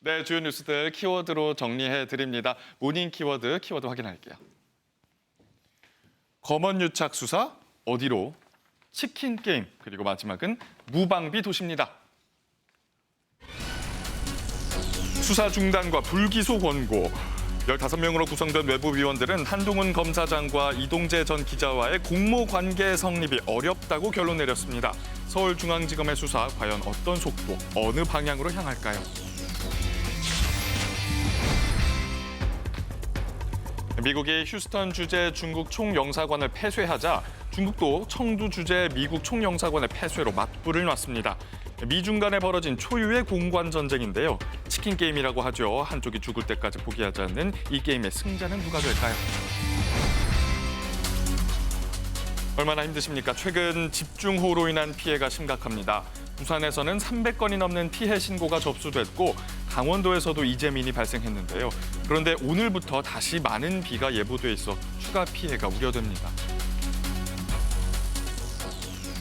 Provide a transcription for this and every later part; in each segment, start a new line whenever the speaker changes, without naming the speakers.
네, 주요 뉴스들 키워드로 정리해 드립니다. 모닝 키워드 확인할게요. 검언 유착 수사 어디로? 치킨 게임 그리고 마지막은 무방비 도시입니다. 수사 중단과 불기소 권고. 15명으로 구성된 외부위원들은 한동훈 검사장과 이동재 전 기자와의 공모 관계 성립이 어렵다고 결론 내렸습니다. 서울중앙지검의 수사 과연 어떤 속도, 어느 방향으로 향할까요? 미국이 휴스턴 주재 중국 총영사관을 폐쇄하자 중국도 청두 주재 미국 총영사관의 폐쇄로 맞불을 놨습니다. 미중 간에 벌어진 초유의 공관 전쟁인데요. 치킨 게임이라고 하죠. 한쪽이 죽을 때까지 포기하지 않는 이 게임의 승자는 누가 될까요? 얼마나 힘드십니까? 최근 집중호우로 인한 피해가 심각합니다. 부산에서는 300건이 넘는 피해 신고가 접수됐고 강원도에서도 이재민이 발생했는데요. 그런데 오늘부터 다시 많은 비가 예보돼 있어 추가 피해가 우려됩니다.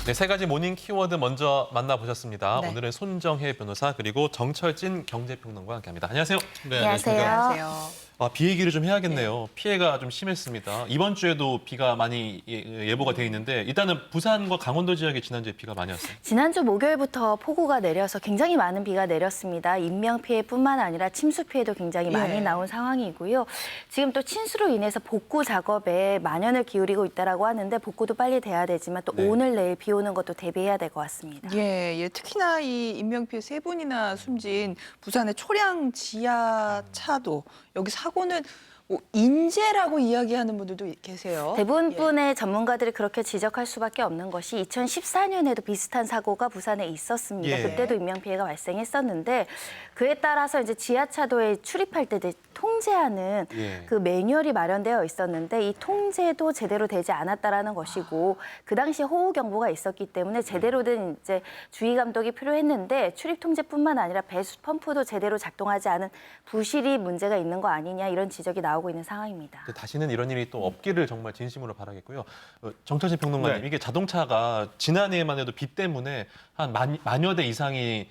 네, 세 가지 모닝 키워드 먼저 만나보셨습니다.
네.
오늘은 손정혜 변호사 그리고 정철진 경제평론가와 함께합니다. 안녕하세요.
네,
안녕하세요.
비 얘기를 좀 해야겠네요. 피해가 좀 심했습니다. 이번 주에도 비가 많이 예보가 돼 있는데 일단은 부산과 강원도 지역에 지난주에 비가 많이 왔어요.
지난주 목요일부터 폭우가 내려서 굉장히 많은 비가 내렸습니다. 인명피해뿐만 아니라 침수피해도 굉장히 많이 나온 상황이고요. 지금 또 침수로 인해서 복구 작업에 만연을 기울이고 있다고 하는데 복구도 빨리 돼야 되지만 또 오늘 내일 비 오는 것도 대비해야 될 것 같습니다.
예, 특히나 이 인명피해 3분이나 숨진 부산의 초량 지하차도 여기 사고는 뭐 인재라고 이야기하는 분들도 계세요.
대부분의 전문가들이 그렇게 지적할 수밖에 없는 것이 2014년에도 비슷한 사고가 부산에 있었습니다.
예.
그때도 인명피해가 발생했었는데 그에 따라서 이제 지하차도에 출입할 때 통제하는
예.
그 매뉴얼이 마련되어 있었는데 이 통제도 제대로 되지 않았다라는 것이고 그 당시에 호우 경보가 있었기 때문에 제대로 된 이제 주의 감독이 필요했는데 출입 통제뿐만 아니라 배수 펌프도 제대로 작동하지 않은 부실이 문제가 있는 거 아니냐 이런 지적이 나오고 있는 상황입니다.
다시는 이런 일이 또 없기를 정말 진심으로 바라겠고요. 정철진 평론가님,
네.
이게 자동차가 지난해에만 해도 비 때문에 한 만여 대 이상이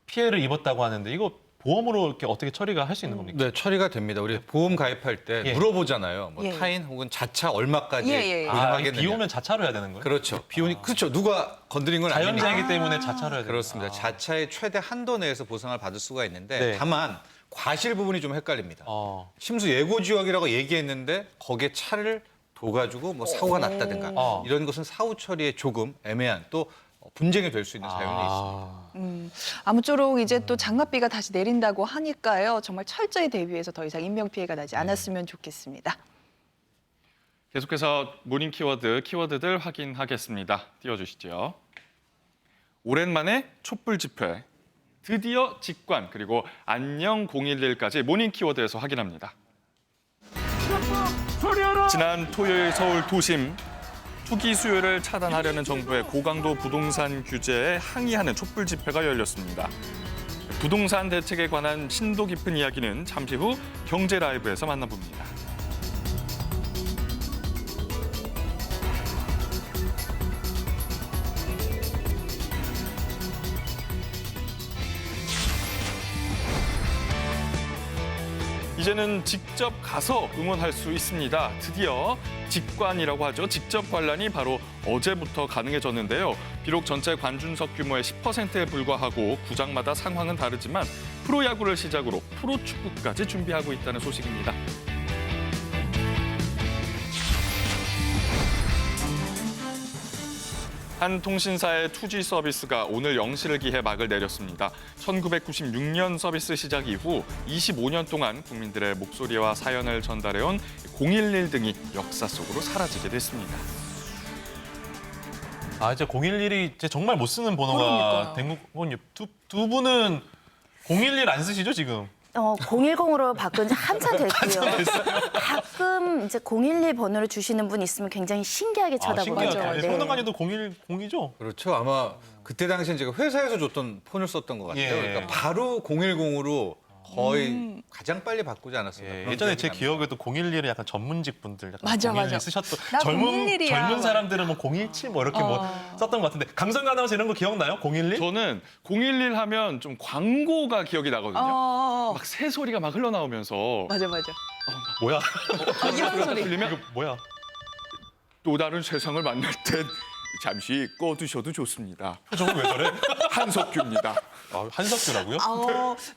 피해를 입었다고 하는데 이거 보험으로 이렇게 어떻게 처리가 할 수 있는 겁니까?
네, 처리가 됩니다. 우리 보험 가입할 때
예.
물어보잖아요. 뭐
예.
타인 혹은 자차 얼마까지
예.
보장하겠느냐.
비 오면 자차로 해야 되는 거예요?
그렇죠. 비 오니 그렇죠. 누가 건드린 건 아니니까.
자연재해이기 때문에 자차로 해야 되는
그렇습니다.
거예요.
자차의 최대 한도 내에서 보상을 받을 수가 있는데
네.
다만 과실 부분이 좀 헷갈립니다. 침수 예고 지역이라고 얘기했는데 거기에 차를 둬가지고 뭐 사고가 났다든가 이런 것은 사후 처리에 조금 애매한 또 분쟁이 될 수 있는 사연이 있습니다.
아무쪼록 이제 또 장맛비가 다시 내린다고 하니까요. 정말 철저히 대비해서 더 이상 인명피해가 나지 않았으면 좋겠습니다.
계속해서 모닝 키워드들 확인하겠습니다. 띄워주시죠. 오랜만에 촛불 집회, 드디어 직관, 그리고 안녕 011까지 모닝 키워드에서 확인합니다. 지난 토요일 서울 도심, 투기 수요를 차단하려는 정부의 고강도 부동산 규제에 항의하는 촛불 집회가 열렸습니다. 부동산 대책에 관한 심도 깊은 이야기는 잠시 후 경제 라이브에서 만나봅니다. 이제는 직접 가서 응원할 수 있습니다. 드디어 직관이라고 하죠. 직접 관람이 바로 어제부터 가능해졌는데요. 비록 전체 관중석 규모의 10%에 불과하고 구장마다 상황은 다르지만 프로야구를 시작으로 프로축구까지 준비하고 있다는 소식입니다. 한 통신사의 투지 서비스가 오늘 영시를 기해 막을 내렸습니다. 1996년 서비스 시작 이후 25년 동안 국민들의 목소리와 사연을 전달해온 011 등이 역사 속으로 사라지게 됐습니다.
이제 011이 이제 정말 못 쓰는 번호가 된 거군요. 두 분은 011 안 쓰시죠, 지금?
010으로 바꾼 지 한참 됐고요. 가끔 이제 011 번호를 주시는 분 있으면 굉장히 신기하게 쳐다보죠.
신기하다. 평론가님도 010이죠?
그렇죠. 아마 그때 당시엔 제가 회사에서 줬던 폰을 썼던 것 같아요.
예.
그러니까 바로 010으로 거의 가장 빨리 바꾸지 않았어요.
예, 예전에 제 기억에도 011은 약간 전문직 분들 약간
맞아,
011
맞아.
쓰셨던
나
젊은
011이야.
젊은 사람들은 뭐 017 뭐 이렇게 뭐 썼던 것 같은데 강성규 아나운서 이런 거 기억나요? 011?
저는 011 하면 좀 광고가 기억이 나거든요. 막 새소리가 막 흘러나오면서
맞아, 맞아.
뭐야?
이런 소리.
들리면
이거 뭐야?
또 다른 세상을 만날 땐 잠시 꺼두셔도 좋습니다.
표정은 왜 저래?
한석규입니다.
한석규라고요?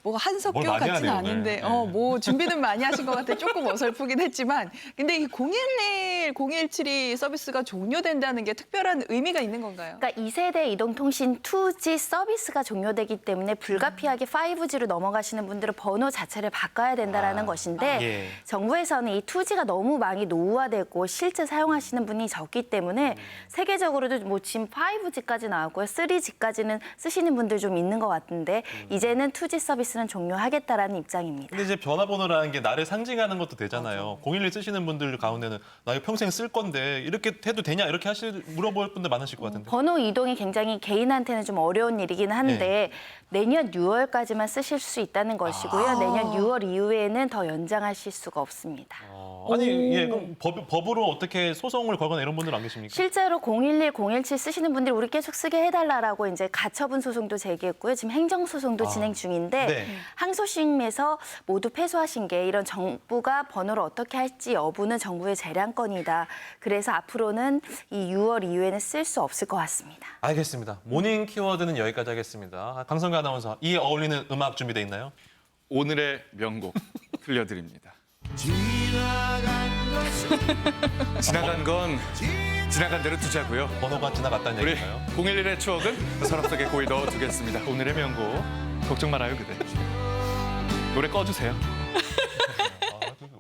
뭐 한석규
뭘 많이
같지는
하네요,
않은데,
오늘.
뭐 준비는 많이 하신 것 같아 조금 어설프긴 했지만, 근데 이 011, 0172 서비스가 종료된다는 게 특별한 의미가 있는 건가요?
그러니까 2세대 이동통신 2G 서비스가 종료되기 때문에 불가피하게 5G로 넘어가시는 분들은 번호 자체를 바꿔야 된다라는 것인데
예.
정부에서는 이 2G가 너무 많이 노후화되고 실제 사용하시는 분이 적기 때문에 세계적으로도 뭐 지금 5G까지 나왔고요. 3G까지는 쓰시는 분들 좀 있는 것 같은데 이제는 2G 서비스는 종료하겠다라는 입장입니다.
근데 이제 전화번호라는 게 나를 상징하는 것도 되잖아요. 011 쓰시는 분들 가운데는 나 이거 평생 쓸 건데 이렇게 해도 되냐 이렇게 물어볼 분들 많으실 것 같은데.
번호 이동이 굉장히 개인한테는 좀 어려운 일이긴 한데 내년 6월까지만 쓰실 수 있다는 것이고요. 내년 6월 이후에는 더 연장하실 수가 없습니다.
아니 예 그럼 법으로 어떻게 소송을 걸거나 이런 분들 안 계십니까?
실제로 011, 017 쓰시는 분들이 우리 계속 쓰게 해달라고 이제 가처분 소송도 제기했고요. 지금 행정 소송도 진행 중인데
네.
항소심에서 모두 패소하신 게 이런 정부가 번호를 어떻게 할지 여부는 정부의 재량권이다. 그래서 앞으로는 이 6월 이후에는 쓸 수 없을 것 같습니다.
알겠습니다. 모닝 키워드는 여기까지 하겠습니다. 강성규 아나운서 이에 어울리는 음악 준비돼 있나요?
오늘의 명곡 들려드립니다. 지나간 건 지나간 대로 두자고요.
번호가 지나갔다는
우리
얘기인가요?
011의 추억은 서랍 속에 고이 넣어두겠습니다. 오늘의 명곡 걱정 말아요 그대. 노래 꺼주세요.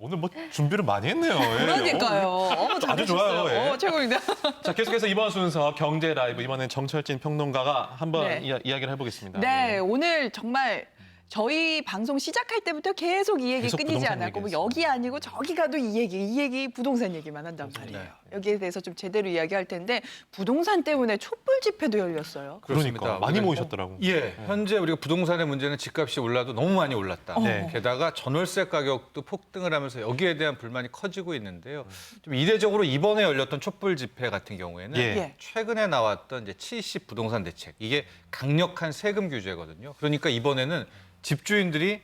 오늘 뭐 준비를 많이 했네요. 예.
그러니까요.
아주 좋아요. 예.
최고입니다.
자, 계속해서 이번 순서 경제 라이브 이번엔 정철진 평론가가 한번
네.
이야기를 해보겠습니다.
네, 오늘 정말 저희 방송 시작할 때부터 계속 이 얘기
계속
끊이지
부동산
않았고 뭐
얘기했어요.
여기 아니고 저기 가도 이 얘기 부동산 얘기만 한단 말이에요. 여기에 대해서 좀 제대로 이야기할 텐데 부동산 때문에 촛불 집회도 열렸어요.
그러니까 많이 모이셨더라고.
예, 현재 우리가 부동산의 문제는 집값이 올라도 너무 많이 올랐다.
네.
게다가 전월세 가격도 폭등을 하면서 여기에 대한 불만이 커지고 있는데요. 좀 이례적으로 이번에 열렸던 촛불 집회 같은 경우에는
예.
최근에 나왔던 이제 70 부동산 대책 이게 강력한 세금 규제거든요. 그러니까 이번에는 집주인들이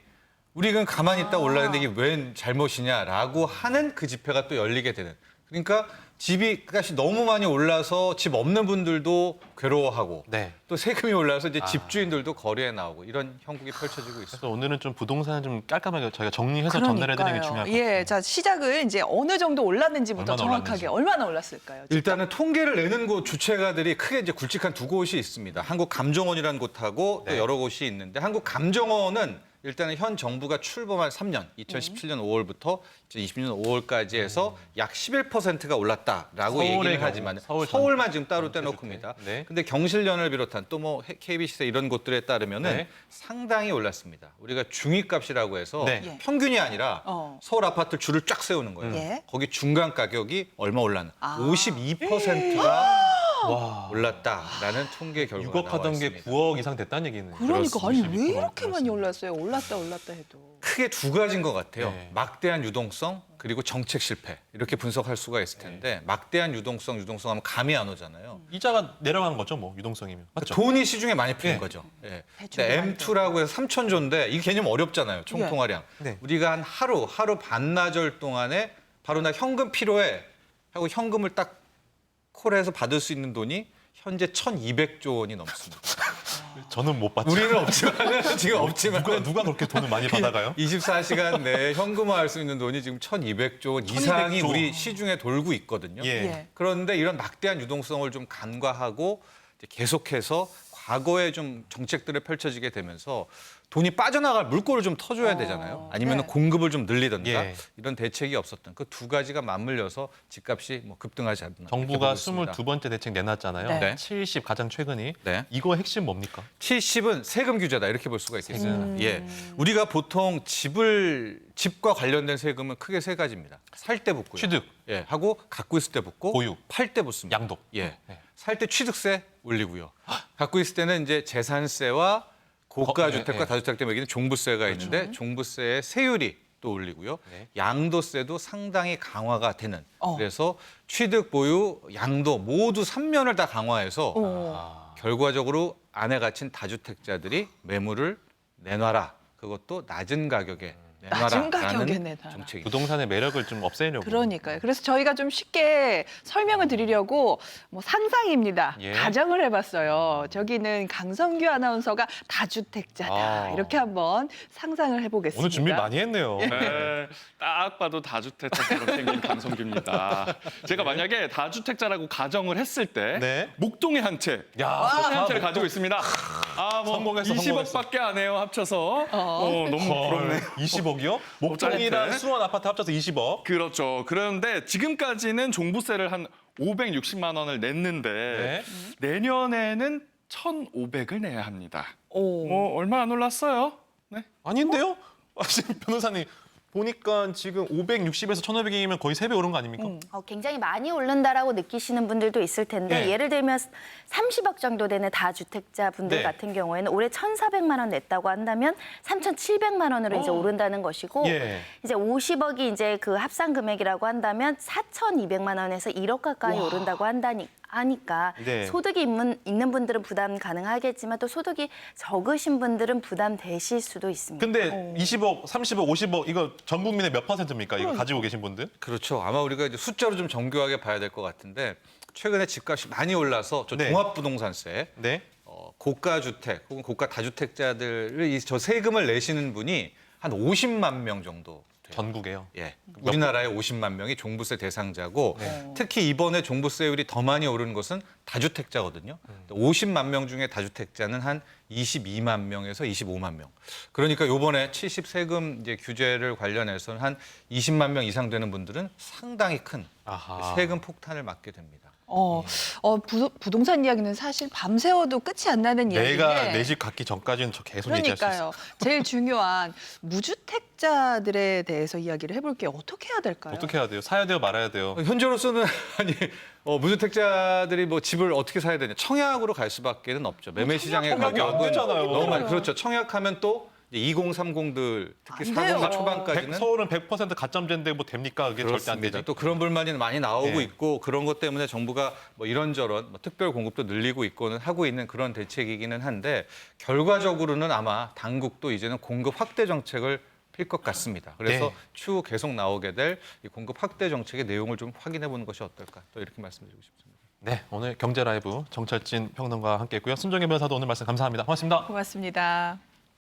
우리가 가만히 있다 올랐는데 이게 웬 잘못이냐라고 하는 그 집회가 또 열리게 되는. 그러니까 집이 값이 너무 많이 올라서 집 없는 분들도 괴로워하고
네.
또 세금이 올라서 이제 집주인들도 거리에 나오고 이런 형국이 펼쳐지고 있습니다.
그래서 오늘은 좀 부동산을 좀 깔끔하게 저희가 정리해서 전달해드리는 게 중요할 것 같아요.
예, 자 시작을 이제 어느 정도 올랐는지부터
얼마나
정확하게 얼마나 올랐을까요?
일단은 통계를 내는 곳 주체가들이 크게 이제 굵직한 두 곳이 있습니다. 한국감정원이라는 곳하고
네.
또 여러 곳이 있는데 한국감정원은 일단은 현 정부가 출범한 3년, 2017년 5월부터 2020년 5월까지 해서 약 11%가 올랐다라고
서울의
얘기를
경우,
하지만
서울
서울만 지금 따로
전체
떼놓고입니다.
주택. 네.
근데 경실련을 비롯한 또 뭐 KBC 이런 곳들에 따르면은
네.
상당히 올랐습니다. 우리가 중위값이라고 해서
네.
예.
평균이 아니라
어.
서울 아파트 줄을 쫙 세우는 거예요.
예.
거기 중간 가격이 얼마 올랐나?
아.
52%가
와,
올랐다라는 통계 결과가
6억 하던 게
나와 있습니다.
9억 이상 됐다는 얘기는.
그러니까 아니 왜
22%
이렇게 많이
올랐습니다.
올랐어요? 올랐다 해도.
크게 두 가지인 것 같아요.
네.
막대한 유동성 그리고 정책 실패 이렇게 분석할 수가 있을 텐데 막대한 유동성 하면 감이 안 오잖아요.
이자가 내려간 거죠, 뭐 유동성이면. 맞죠?
돈이 시중에 많이 풀린
네.
거죠. 예.
대출도 많이
M2라고 해서 3,000조인데 이 개념 어렵잖아요. 총통화량.
네.
우리가 한 하루 반나절 동안에 바로 나 현금 필요해 하고 현금을 딱 콜해서 받을 수 있는 돈이 현재 1,200조 원이 넘습니다.
저는 못 봤죠.
우리는 없지만 지금 없지만
누가 그렇게 돈을 많이 받아가요?
24시간 내에 현금화할 수 있는 돈이 지금 1,200조 원 이상이
1,200조.
우리 시중에 돌고 있거든요.
예.
예.
그런데 이런 막대한 유동성을 좀 간과하고 이제 계속해서 과거에 좀 정책들을 펼쳐지게 되면서 돈이 빠져나갈 물꼬를 좀 터줘야 되잖아요. 아니면
네.
공급을 좀 늘리든가
예.
이런 대책이 없었던 그 두 가지가 맞물려서 집값이 뭐 급등하지 않나. 이렇게
정부가
보고 있습니다.
22번째 대책 내놨잖아요.
네.
70 가장 최근이.
네.
이거 핵심 뭡니까?
70은 세금 규제다 이렇게 볼 수가 있겠습니다. 예, 우리가 보통 집과 관련된 세금은 크게 세 가지입니다. 살 때 붙고요.
취득.
예, 하고 갖고 있을 때 붙고
보유.
팔 때 붙습니다.
양도.
예,
네.
살 때 취득세 올리고요. 갖고 있을 때는 이제 재산세와 고가 주택과
네.
다주택자 매기는 종부세가 있는데 종부세의 세율이 또 올리고요.
네.
양도세도 상당히 강화가 되는.
어.
그래서 취득, 보유, 양도 모두 3면을 다 강화해서 결과적으로 안에 갇힌 다주택자들이 매물을 내놔라. 그것도 낮은 가격에
낮은 가격에
내놔라라는
내놔라.
정책입니다.
부동산의 매력을 좀 없애려고.
그러니까요. 그래서 저희가 좀 쉽게 설명을 드리려고 뭐 상상입니다.
예.
가정을 해봤어요. 저기는 강성규 아나운서가 다주택자다.
아.
이렇게 한번 상상을 해보겠습니다.
오늘 준비 많이 했네요.
네, 딱 봐도 다주택자처럼 생긴 강성규입니다. 제가 만약에 다주택자라고 가정을 했을 때
네.
목동의 한 채,
야,
목동의 한 채를 가지고 있습니다. 아, 뭐
성공했어,
20억밖에 안 해요, 합쳐서. 너무 부럽네요.
20억이요? 목동이랑
짜릿해.
수원 아파트 합쳐서 20억.
그렇죠. 그런데 지금까지는 종부세를 한 560만 원을 냈는데
네.
내년에는 1,500을 내야 합니다.
오.
뭐 얼마 안 올랐어요? 네.
아닌데요? 지금 변호사님 보니까 지금 560에서 1,500이면 거의 3배 오른 거 아닙니까?
굉장히 많이 오른다라고 느끼시는 분들도 있을 텐데
네.
예를 들면 30억 정도 되는 다주택자 분들
네.
같은 경우에는 올해 1,400만 원 냈다고 한다면 3,700만 원으로 이제 오른다는 것이고
예.
이제 50억이 이제 그 합산 금액이라고 한다면 4,200만 원에서 1억 가까이 오른다고 하니까
네.
소득이 있는 분들은 부담 가능하겠지만 또 소득이 적으신 분들은 부담되실 수도 있습니다.
근데 20억, 30억, 50억 이거 전 국민의 몇 %입니까? 이거 가지고 계신 분들?
그렇죠. 아마 우리가 이제 숫자로 좀 정교하게 봐야 될 것 같은데 최근에 집값이 많이 올라서 저
네.
종합부동산세
네.
고가 주택 혹은 고가 다주택자들을 저 세금을 내시는 분이 한 50만 명 정도 돼요.
전국에요.
예, 우리나라에 50만 명이 종부세 대상자고 특히 이번에 종부세율이 더 많이 오르는 것은 다주택자거든요. 50만 명 중에 다주택자는 한 22만 명에서 25만 명. 그러니까 이번에 70 세금 이제 규제를 관련해서는 한 20만 명 이상 되는 분들은 상당히 큰
아하.
세금 폭탄을 맞게 됩니다.
부동산 이야기는 사실 밤새워도 끝이 안 나는 이야기인데.
내가 내 집 갖기 전까지는 저 계속 얘기할 수 있어요.
그러니까요. 제일 중요한 무주택자들에 대해서 이야기를 해볼게요. 어떻게 해야 될까요?
어떻게 해야 돼요? 사야 돼요? 말아야 돼요?
현재로서는 아니 무주택자들이 뭐 집을 어떻게 사야 되냐 청약으로 갈 수밖에는 없죠. 매매 시장의
청약이 안
가격은
되잖아요.
너무 많이 그렇죠. 청약하면 또 2030들 특히
안 돼요.
40대 초반까지는
서울은 100% 가점제인데 뭐 됩니까? 그게 절대 안
그렇습니다.
되죠.
또 그런 불만이 많이 나오고
네.
있고 그런 것 때문에 정부가 뭐 이런저런 뭐 특별 공급도 늘리고 있고는 하고 있는 그런 대책이기는 한데 결과적으로는 아마 당국도 이제는 공급 확대 정책을 필 것 같습니다. 그래서
네.
추후 계속 나오게 될 이 공급 확대 정책의 내용을 좀 확인해 보는 것이 어떨까 또 이렇게 말씀드리고 싶습니다.
네, 오늘 경제 라이브 정철진 평론가와 함께했고요. 손정혜 변호사도 오늘 말씀 감사합니다. 고맙습니다.
고맙습니다.